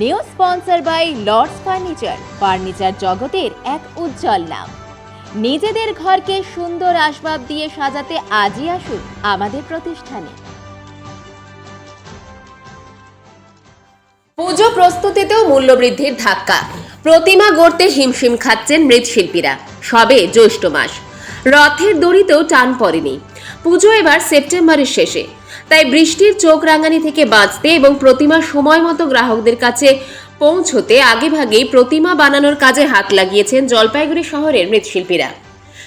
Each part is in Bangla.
New sponsor by Lords furniture জগতের এক উজ্জ্বল নাম। নিজেদের ঘরকে সুন্দর আসবাব দিয়ে সাজাতে আজই আসুন আমাদের প্রতিষ্ঠানে। পুজো প্রস্তুতিতেও মূল্যবৃদ্ধির ধাক্কা। প্রতিমা গড়তে হিমশিম খাচ্ছেন মৃৎশিল্পীরা। সবে জ্যৈষ্ঠ মাস, রথের দড়িতেও টান পড়েনি। পুজো এবার সেপ্টেম্বরের শেষে, তাই বৃষ্টির চোখ রাঙানি থেকে বাঁচতে এবং প্রতিমা সময় মতো গ্রাহকদের কাছে পৌঁছতে আগেভাগেই প্রতিমা বানানোর কাজে হাত লাগিয়েছেন জলপাইগুড়ি শহরের মৃৎশিল্পীরা।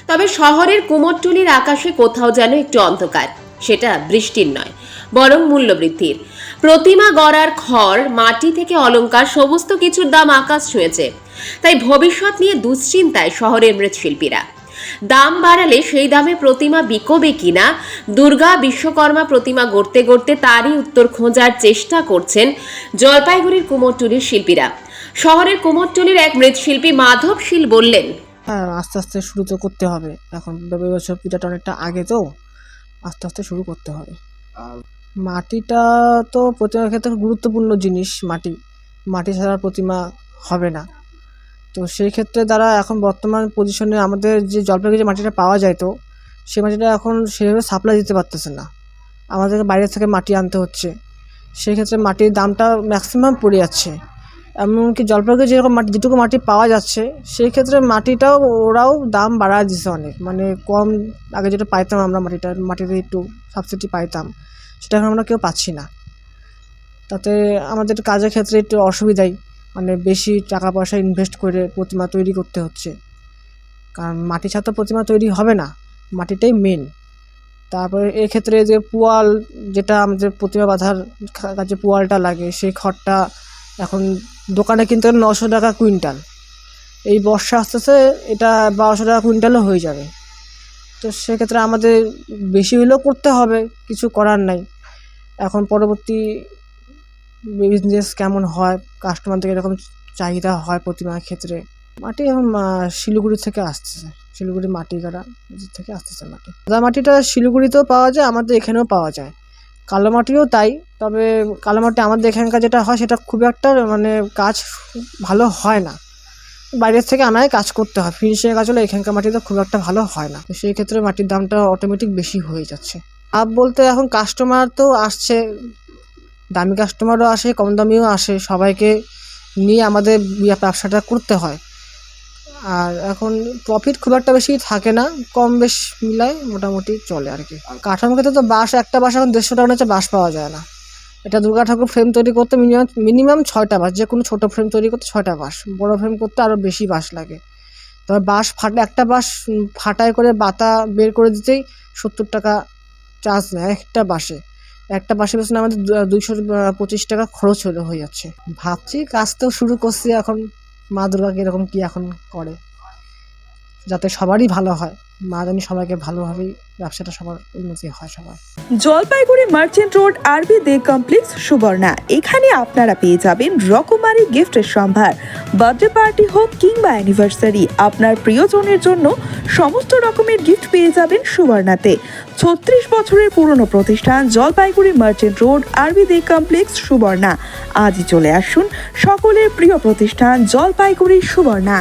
তবে শহরের কুমোরটুলির আকাশে কোথাও যেন একটু অন্ধকার। সেটা বৃষ্টির নয়, বরং মূল্যবৃদ্ধির। প্রতিমা গড়ার খড়, মাটি থেকে অলংকার সমস্ত কিছুর দাম আকাশ ছুঁয়েছে। তাই ভবিষ্যৎ নিয়ে দুশ্চিন্তায় শহরের মৃৎশিল্পীরা। দাম বাড়ালে সেই দামে প্রতিমা বিকোবে কিনা, দুর্গা বিশ্বকর্মা প্রতিমা গড়তে গড়তে তারই উত্তর খোঁজার চেষ্টা করছেন জলপাইগুড়ির কুমোরটুলির শিল্পীরা। শহরের কুমোরটুলির এক মৃৎশিল্পী মাধব শীল বললেন, হ্যাঁ, আস্তে আস্তে শুরু তো করতে হবে। এখন বছর পূজাটা অনেকটা আগে, তো আস্তে আস্তে শুরু করতে হবে। আর মাটিটা তো প্রতিমার ক্ষেত্রে গুরুত্বপূর্ণ জিনিস। মাটি ছাড়া প্রতিমা হবে না। তো সেই ক্ষেত্রে তারা এখন বর্তমান পজিশনে আমাদের যে জলপাইগুড়ি যে মাটিটা পাওয়া যায়, তো সেই মাটিটা এখন সেভাবে সাপ্লাই দিতে পারতেছে না। আমাদেরকে বাইরে থেকে মাটি আনতে হচ্ছে। সেই ক্ষেত্রে মাটির দামটা ম্যাক্সিমাম পড়ে যাচ্ছে। এমনকি জলপাইগুড়ি যেটুকু মাটি পাওয়া যাচ্ছে, সেই ক্ষেত্রে মাটিটাও ওরাও দাম বাড়ায় দিচ্ছে অনেক। মানে কম, আগে যেটা পাইতাম আমরা মাটিতে একটু সাবসিডি পাইতাম, সেটা এখন আমরা কেউ পাচ্ছি না। তাতে আমাদের কাজের ক্ষেত্রে একটু অসুবিধাই, মানে বেশি টাকা পয়সা ইনভেস্ট করে প্রতিমা তৈরি করতে হচ্ছে। কারণ মাটি ছাড়া তো প্রতিমা তৈরি হবে না, মাটিটাই মেন। তারপরে এক্ষেত্রে যে পোয়াল, যেটা আমাদের প্রতিমা বাঁধার কাজে পোয়ালটা লাগে, সেই খড়টা এখন দোকানে কিনতে গেলে 900 টাকা কুইন্টাল। এই বর্ষা আসতেছে, এটা 1200 টাকা কুইন্টালও হয়ে যাবে। তো সেক্ষেত্রে আমাদের বেশি হলেও করতে হবে, কিছু করার নাই। এখন পরবর্তী বিজনেস কেমন হয়, কাস্টমার থেকে এরকম চাহিদা হয় প্রতিমার ক্ষেত্রে। মাটি এখন শিলিগুড়ি থেকে আসতেছে, শিলিগুড়ি মাটি কাটা থেকে আসতেছে মাটি। সাদা মাটিটা শিলিগুড়িতেও পাওয়া যায়, আমাদের এখানেও পাওয়া যায়। কালো মাটিও তাই। তবে কালো মাটি আমাদের এখানকার যেটা হয়, সেটা খুব একটা মানে কাজ ভালো হয় না। বাইরের থেকে আনায় কাজ করতে হয়, ফিনিশিংয়ের কাজ হলে এখানকার মাটিতে খুব একটা ভালো হয় না। তো সেই ক্ষেত্রে মাটির দামটা অটোমেটিক বেশি হয়ে যাচ্ছে। লাভ বলতে এখন কাস্টমার তো আসছে, দামি কাস্টমারও আসে, কম দামিও আসে। সবাইকে নিয়ে আমাদের ব্যবসাটা করতে হয়। আর এখন প্রফিট খুব একটা বেশি থাকে না, কম বেশ মিলায় মোটামুটি চলে আর কি। কাঠামোর ক্ষেত্রে তো বাঁশ, একটা বাঁশ এখন 150 টাকা নিচে বাঁশ পাওয়া যায় না। এটা দুর্গা ঠাকুর ফ্রেম তৈরি করতে মিনিমাম 6টা বাঁশ, যে কোনো ছোটো ফ্রেম তৈরি করতে 6টা বাঁশ, বড়ো ফ্রেম করতে আরও বেশি বাঁশ লাগে। তবে বাঁশ একটা বাঁশ ফাটায় করে বাতা বের করে দিতেই 70 টাকা চার্জ নেয় একটা বাঁশের পেছনে আমাদের 225 টাকা খরচ হয়ে যাচ্ছে। ভাবছি কাজ তো শুরু করছি, এখন মা দুর্গাকে এরকম কি এখন করে, যাতে সবারই ভালো হয়। মা জানি সবাইকে ভালোভাবেই ব্যবসাটা সবার উন্নতি হয় সবার। জলপাইগুড়ি মার্চেন্ট রোড আরবি দে কমপ্লেক্স সুবর্ণা। এখানে আপনারা পেয়ে যাবেন রকমারি গিফটের সম্ভার। বার্থডে পার্টি হোক কিংবা অ্যানিভার্সারি, আপনার প্রিয়জনের জন্য সমস্ত রকমের গিফট পেয়ে যাবেন সুবর্ণাতে। 36 বছরের পুরনো প্রতিষ্ঠান জলপাইগুড়ি মার্চেন্ট রোড আরবি দে কমপ্লেক্স সুবর্ণা। আজই চলে আসুন সকলের প্রিয় প্রতিষ্ঠান জলপাইগুড়ি সুবর্ণা।